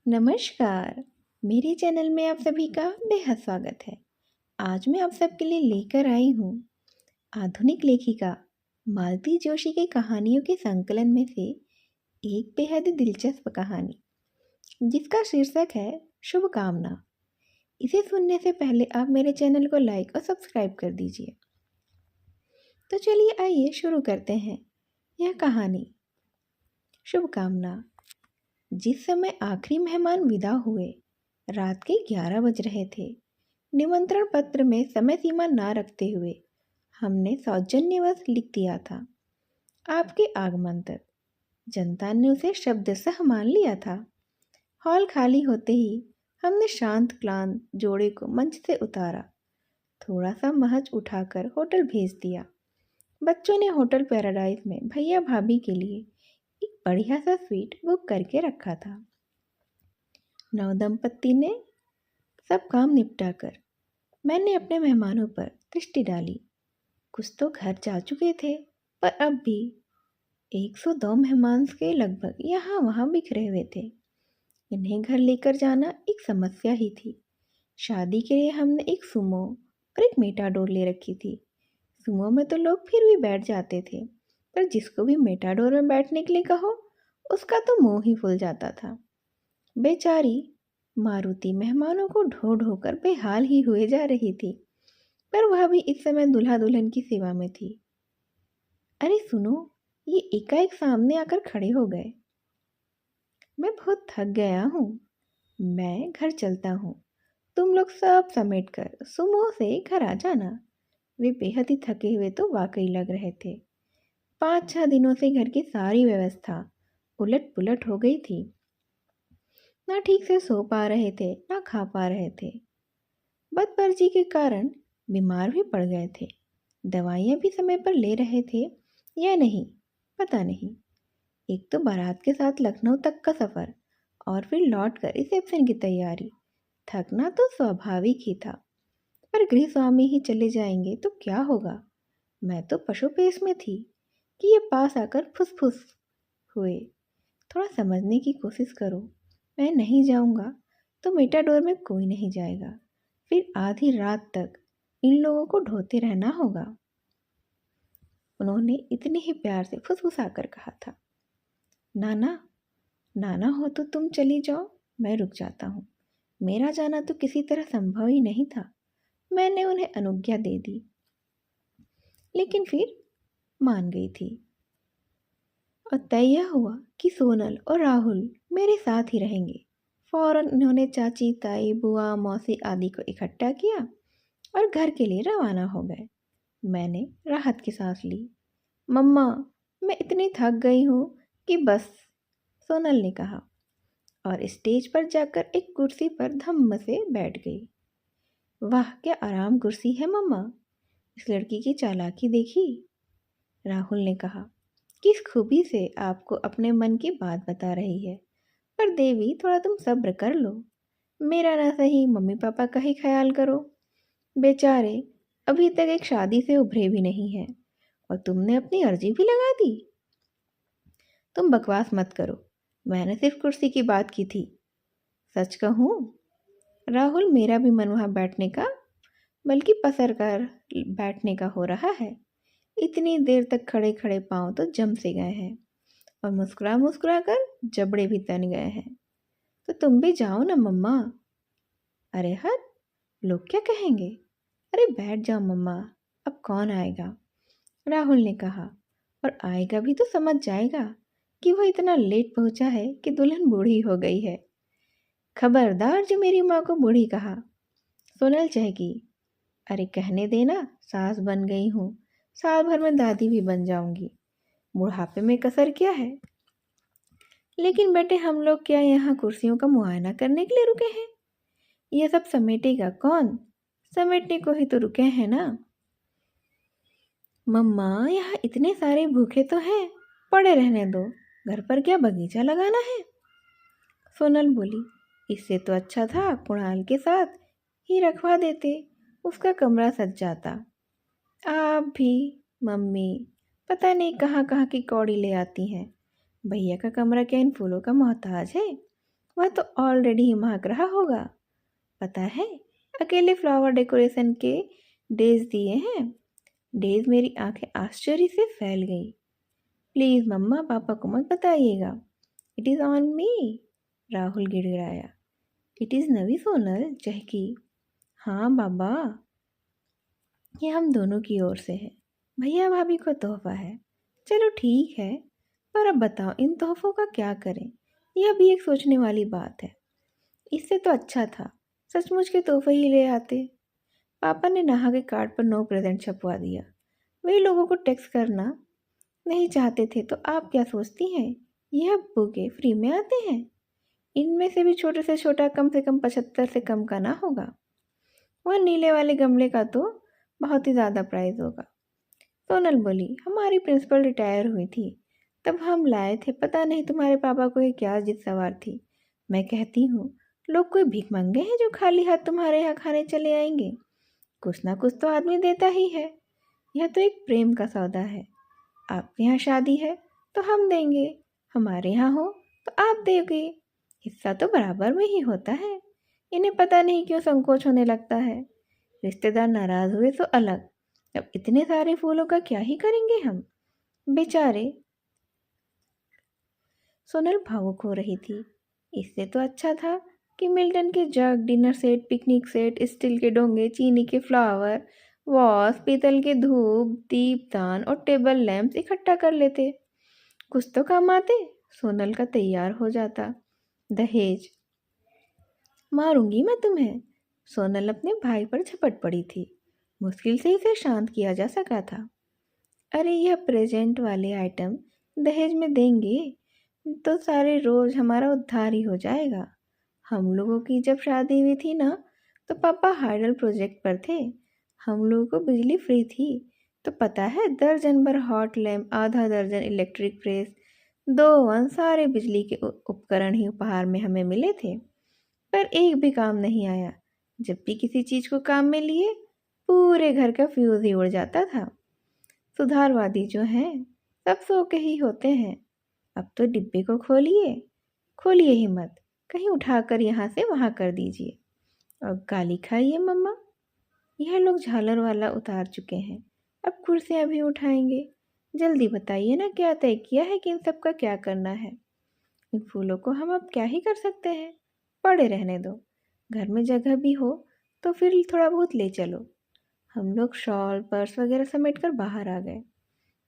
नमस्कार। मेरे चैनल में आप सभी का बेहद स्वागत है। आज मैं आप सबके लिए लेकर आई हूँ आधुनिक लेखिका मालती जोशी की कहानियों के संकलन में से एक बेहद ही दिलचस्प कहानी जिसका शीर्षक है शुभकामना। इसे सुनने से पहले आप मेरे चैनल को लाइक और सब्सक्राइब कर दीजिए। तो चलिए आइए शुरू करते हैं यह कहानी। शुभकामना। जिस समय आखिरी मेहमान विदा हुए, रात के 11 बज रहे थे। निमंत्रण पत्र में समय सीमा ना रखते हुए हमने सौजन्यवश लिख दिया था, आपके आगमन तक। जनता ने उसे शब्दशः मान लिया था। हॉल खाली होते ही हमने शांत क्लांत जोड़े को मंच से उतारा, थोड़ा सा महज उठाकर होटल भेज दिया। बच्चों ने होटल पैराडाइज में भैया भाभी के लिए एक बढ़िया सा स्वीट बुक करके रखा था। नवदंपति ने सब काम निपटाकर मैंने अपने मेहमानों पर दृष्टि डाली। कुछ तो घर जा चुके थे, पर अब भी 102 मेहमान के लगभग यहाँ वहाँ बिखरे हुए थे। इन्हें घर लेकर जाना एक समस्या ही थी। शादी के लिए हमने एक सुमो और एक मेटाडोर ले रखी थी। सुमो में तो लोग फिर भी बैठ जाते थे, पर जिसको भी मेटाडोर में बैठने के लिए कहो, उसका तो मुंह ही फूल जाता था। बेचारी मारुति मेहमानों को ढो ढो कर बेहाल ही हुए जा रही थी, पर वह भी इस समय दूल्हा दुल्हन की सेवा में थी। अरे सुनो, ये एकाएक सामने आकर खड़े हो गए। मैं बहुत थक गया हूँ, मैं घर चलता हूँ। तुम लोग सब समेट कर सुमो से घर आ जाना। वे बेहद ही थके हुए तो वाकई लग रहे थे। 5-6 दिनों से घर की सारी व्यवस्था उलट पुलट हो गई थी। ना ठीक से सो पा रहे थे, ना खा पा रहे थे। बदपर्जी के कारण बीमार भी पड़ गए थे। दवाइयाँ भी समय पर ले रहे थे या नहीं, पता नहीं। एक तो बारात के साथ लखनऊ तक का सफ़र और फिर लौट कर रिसेप्शन की तैयारी। थकना तो स्वाभाविक ही था, पर गृह स्वामी ही चले जाएंगे तो क्या होगा। मैं तो पशुपेश में थी कि ये पास आकर फुसफुस हुए। थोड़ा समझने की कोशिश करो, मैं नहीं जाऊंगा तो मेटाडोर में कोई नहीं जाएगा। फिर आधी रात तक इन लोगों को ढोते रहना होगा। उन्होंने इतने ही प्यार से फुसफुसाकर कहा था। नाना, नाना हो तो तुम चली जाओ, मैं रुक जाता हूँ। मेरा जाना तो किसी तरह संभव ही नहीं था। मैंने उन्हें अनुज्ञा दे दी, लेकिन फिर मान गई थी। और तय यह हुआ कि सोनल और राहुल मेरे साथ ही रहेंगे। फौरन उन्होंने चाची, ताई, बुआ, मौसी आदि को इकट्ठा किया और घर के लिए रवाना हो गए। मैंने राहत की सांस ली। मम्मा, मैं इतनी थक गई हूँ कि बस, सोनल ने कहा और स्टेज पर जाकर एक कुर्सी पर धम्म से बैठ गई। वाह, क्या आराम कुर्सी है मम्मा। इस लड़की की चालाकी देखी, राहुल ने कहा। किस खूबी से आपको अपने मन की बात बता रही है। पर देवी, थोड़ा तुम सब्र कर लो। मेरा ना सही मम्मी पापा का ही ख्याल करो। बेचारे अभी तक एक शादी से उभरे भी नहीं हैं और तुमने अपनी अर्जी भी लगा दी। तुम बकवास मत करो, मैंने सिर्फ कुर्सी की बात की थी। सच कहूँ राहुल, मेरा भी मन वहाँ बैठने का, बल्कि पसर कर बैठने का हो रहा है। इतनी देर तक खड़े खड़े पाँव तो जम से गए हैं और मुस्कुरा मुस्कुरा कर जबड़े भी तन गए हैं। तो तुम भी जाओ ना मम्मा। अरे हट, लोग क्या कहेंगे। अरे बैठ जाओ मम्मा, अब कौन आएगा, राहुल ने कहा। और आएगा भी तो समझ जाएगा कि वह इतना लेट पहुंचा है कि दुल्हन बूढ़ी हो गई है। खबरदार जो मेरी माँ को बूढ़ी कहा, सोनल चहकी। अरे कहने देना, सास बन गई हूँ, साल भर में दादी भी बन जाऊंगी। बुढ़ापे में कसर क्या है। लेकिन बेटे, हम लोग क्या यहाँ कुर्सियों का मुआयना करने के लिए रुके हैं। ये सब समेटेगा कौन। समेटने को ही तो रुके हैं ना। मम्मा, यहाँ इतने सारे भूखे तो हैं, पड़े रहने दो। घर पर क्या बगीचा लगाना है। सोनल बोली। इससे तो अच्छा था कुणाल के साथ ही रखवा देते, उसका कमरा सज जाता। आप भी मम्मी, पता नहीं कहाँ कहाँ की कौड़ी ले आती हैं। भैया का कमरा क्या इन फूलों का मोहताज है। वह तो ऑलरेडी ही महक रहा होगा। पता है, अकेले फ्लावर डेकोरेशन के डेज दिए हैं। डेज मेरी आंखें आश्चर्य से फैल गई। प्लीज़ मम्मा, पापा को मत बताइएगा। It is on me, Rahul गिड़गिड़ाया। इट इज़ नवी सोनल, चहकी। हाँ बाबा, ये हम दोनों की ओर से है। भैया भाभी को तोहफा है। चलो ठीक है, पर अब बताओ इन तोहफों का क्या करें? यह भी एक सोचने वाली बात है। इससे तो अच्छा था सचमुच के तोहफे ही ले आते। पापा ने नहा के कार्ड पर नो प्रेजेंट छपवा दिया। वे लोगों को टेक्स्ट करना नहीं चाहते थे, तो आप क्या सोचती हैं यह बुके फ्री में आते हैं? इनमें से भी छोटे से छोटा कम से कम 75 से कम का ना होगा। वह नीले वाले गमले का तो बहुत ही ज़्यादा प्राइस होगा। सोनल बोली, हमारी प्रिंसिपल रिटायर हुई थी तब हम लाए थे। पता नहीं तुम्हारे पापा को ये क्या जिद सवार थी। मैं कहती हूँ लोग कोई भीख मंगे हैं जो खाली हाथ तुम्हारे यहाँ खाने चले आएंगे? कुछ ना कुछ तो आदमी देता ही है। यह तो एक प्रेम का सौदा है। आपके यहाँ शादी है तो हम देंगे, हमारे यहाँ हो तो आप दोगे। हिस्सा तो बराबर में ही होता है। इन्हें पता नहीं क्यों संकोच होने लगता है। रिश्तेदार नाराज हुए तो अलग, अब इतने सारे फूलों का क्या ही करेंगे हम? बेचारे। सोनल भावुक हो रही थी। इससे तो अच्छा था कि मिल्टन के जग, dinner set, picnic set, steel के डोंगे, चीनी के फ्लावर वॉस, पीतल के धूप, दीपदान और टेबल लैंप्स इकट्ठा कर लेते। कुछ तो काम आते। सोनल का तैयार हो जाता। दहेज मारूंगी मैं तुम्हें। सोनल अपने भाई पर झपट पड़ी थी। मुश्किल से इसे शांत किया जा सका था। अरे यह प्रेजेंट वाले आइटम दहेज में देंगे तो सारे रोज हमारा उद्धार ही हो जाएगा। हम लोगों की जब शादी हुई थी ना, तो पापा हाइडल प्रोजेक्ट पर थे। हम लोगों को बिजली फ्री थी। तो पता है, दर्जन भर हॉट लैम्प, आधा दर्जन इलेक्ट्रिक प्रेस, 2 ओवन, सारे बिजली के उपकरण ही उपहार में हमें मिले थे। पर एक भी काम नहीं आया। जब भी किसी चीज को काम में लिए, पूरे घर का फ्यूज ही उड़ जाता था। सुधारवादी जो हैं सब सो के ही होते हैं। अब तो डिब्बे को खोलिए, खोलिए ही मत, कहीं उठाकर यहाँ से वहाँ कर दीजिए। और गाली खाइए मम्मा। यह लोग झालर वाला उतार चुके हैं, अब कुर्सियाँ भी उठाएंगे। जल्दी बताइए ना, क्या तय किया है कि इन सब का क्या करना है? इन फूलों को हम अब क्या ही कर सकते हैं? पड़े रहने दो। घर में जगह भी हो तो फिर थोड़ा बहुत ले चलो। हम लोग शॉल, पर्स वगैरह समेट कर बाहर आ गए।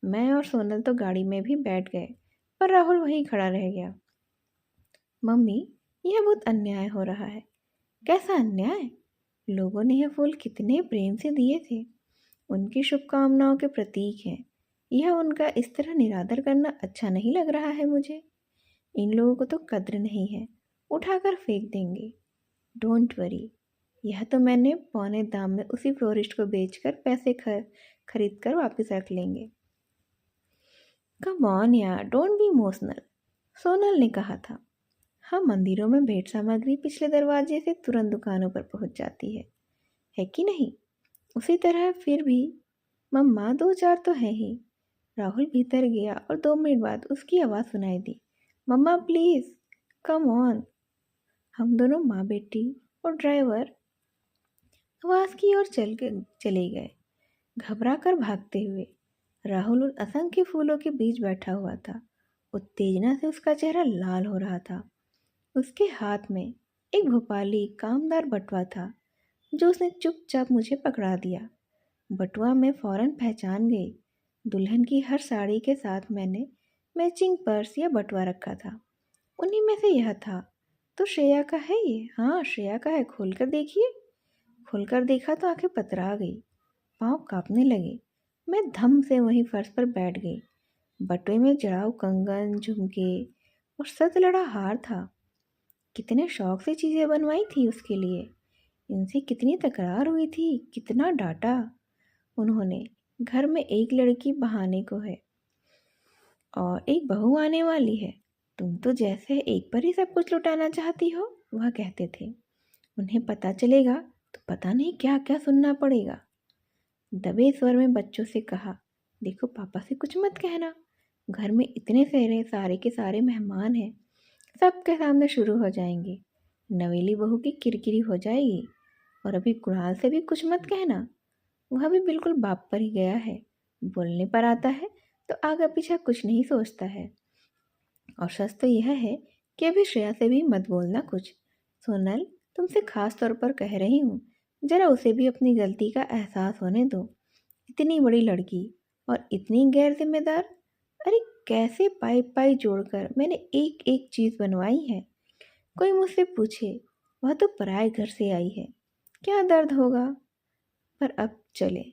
मैं और सोनल तो गाड़ी में भी बैठ गए, पर राहुल वहीं खड़ा रह गया। मम्मी, यह बहुत अन्याय हो रहा है। कैसा अन्याय? लोगों ने यह फूल कितने प्रेम से दिए थे, उनकी शुभकामनाओं के प्रतीक हैं। यह उनका इस तरह निरादर करना अच्छा नहीं लग रहा है मुझे। इन लोगों को तो कद्र नहीं है, उठाकर फेंक देंगे। डोंट वरी, यह तो मैंने पौने दाम में उसी फ्लोरिस्ट को बेचकर पैसे खरीद कर वापस रख लेंगे। कम ऑन यार, डोंट बी इमोशनल, सोनल ने कहा था। हाँ, मंदिरों में भेंट सामग्री पिछले दरवाजे से तुरंत दुकानों पर पहुंच जाती है कि नहीं? उसी तरह फिर भी मम्मा 2-4 तो है ही। राहुल भीतर गया और 2 मिनट बाद उसकी आवाज़ सुनाई दी। मम्मा प्लीज़ कम ऑन। हम दोनों माँ बेटी और ड्राइवर आवाज़ की ओर चले गए, घबरा कर भागते हुए। राहुल उन असंख्य फूलों के बीच बैठा हुआ था। उत्तेजना से उसका चेहरा लाल हो रहा था। उसके हाथ में एक भोपाली कामदार बटुआ था जो उसने चुपचाप मुझे पकड़ा दिया। बटुआ मैं फौरन पहचान गई। दुल्हन की हर साड़ी के साथ मैंने मैचिंग पर्स या बटुआ रखा था। उन्हीं में से यह था। तो श्रेया का है ये? हाँ, श्रेया का है। खोलकर देखिए। खोलकर देखा तो आंखें पतरा गई, पाँव कांपने लगे। मैं धम से वहीं फर्श पर बैठ गई। बटुए में जड़ाऊ कंगन, झुमके और सतलड़ा हार था। कितने शौक से चीज़ें बनवाई थी उसके लिए। इनसे कितनी तकरार हुई थी, कितना डांटा उन्होंने। घर में एक लड़की बहाने को है और एक बहू आने वाली है। तुम तो जैसे एक पर ही सब कुछ लुटाना चाहती हो, वह कहते थे। उन्हें पता चलेगा तो पता नहीं क्या क्या सुनना पड़ेगा। दबे स्वर में बच्चों से कहा, देखो पापा से कुछ मत कहना। घर में इतने सारे के सारे मेहमान हैं। सबके सामने शुरू हो जाएंगे। नवेली बहू की किरकिरी हो जाएगी। और अभी कुणाल से भी कुछ मत कहना, वह भी बिल्कुल बाप पर ही गया है। बोलने पर आता है तो आगे पीछे कुछ नहीं सोचता है। और सच तो यह है कि अभी श्रेया से भी मत बोलना कुछ। सोनल, तुमसे खास तौर पर कह रही हूँ, जरा उसे भी अपनी गलती का एहसास होने दो। इतनी बड़ी लड़की और इतनी गैर जिम्मेदार। अरे कैसे पाइप पाइप जोड़कर मैंने एक एक चीज़ बनवाई है। कोई मुझसे पूछे, वह तो पराए घर से आई है, क्या दर्द होगा। पर अब चले,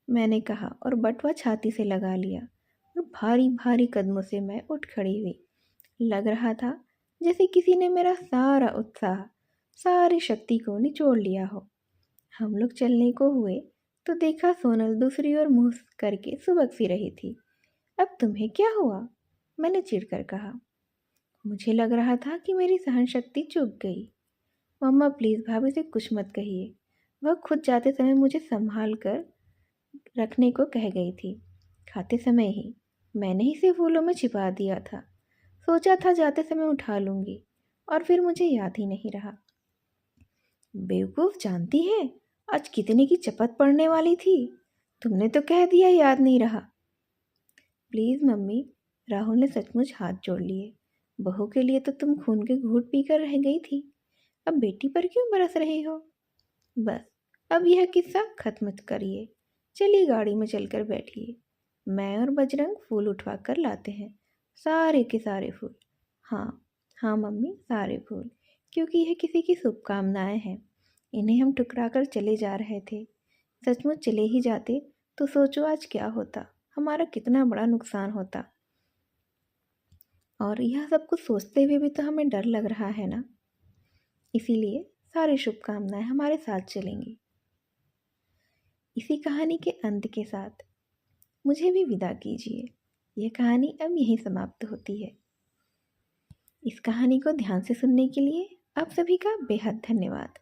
मैंने कहा और बटुआ छाती से लगा लिया और भारी भारी कदमों से मैं उठ खड़ी हुई। लग रहा था जैसे किसी ने मेरा सारा उत्साह, सारी शक्ति को निचोड़ लिया हो। हम लोग चलने को हुए तो देखा सोनल दूसरी ओर मुंह करके सुबक सी रही थी। अब तुम्हें क्या हुआ? मैंने चिढ़कर कहा। मुझे लग रहा था कि मेरी सहन शक्ति चूक गई। मम्मा प्लीज़ भाभी से कुछ मत कहिए, वह खुद जाते समय मुझे संभाल कर रखने को कह गई थी। खाते समय ही मैंने ही इसे फूलों में छिपा दिया था। सोचा था जाते समय उठा लूँगी और फिर मुझे याद ही नहीं रहा। बेवकूफ़, जानती है आज कितने की चपत पड़ने वाली थी। तुमने तो कह दिया याद नहीं रहा। प्लीज़ मम्मी, राहुल ने सचमुच हाथ जोड़ लिए। बहू के लिए तो तुम खून के घूंट पीकर रह गई थी, अब बेटी पर क्यों बरस रही हो? बस अब यह किस्सा खत्म करिए। चलिए गाड़ी में चलकर बैठिए, मैं और बजरंग फूल उठवा कर लाते हैं, सारे के सारे फूल। हाँ हाँ मम्मी, सारे फूल, क्योंकि यह किसी की शुभकामनाएं हैं। इन्हें हम ठुकरा कर चले जा रहे थे। सचमुच चले ही जाते तो सोचो आज क्या होता, हमारा कितना बड़ा नुकसान होता। और यह सब कुछ सोचते हुए भी तो हमें डर लग रहा है ना। इसीलिए सारी शुभकामनाएं हमारे साथ चलेंगी। इसी कहानी के अंत के साथ मुझे भी विदा कीजिए। यह कहानी अब यहीं समाप्त होती है। इस कहानी को ध्यान से सुनने के लिए आप सभी का बेहद धन्यवाद।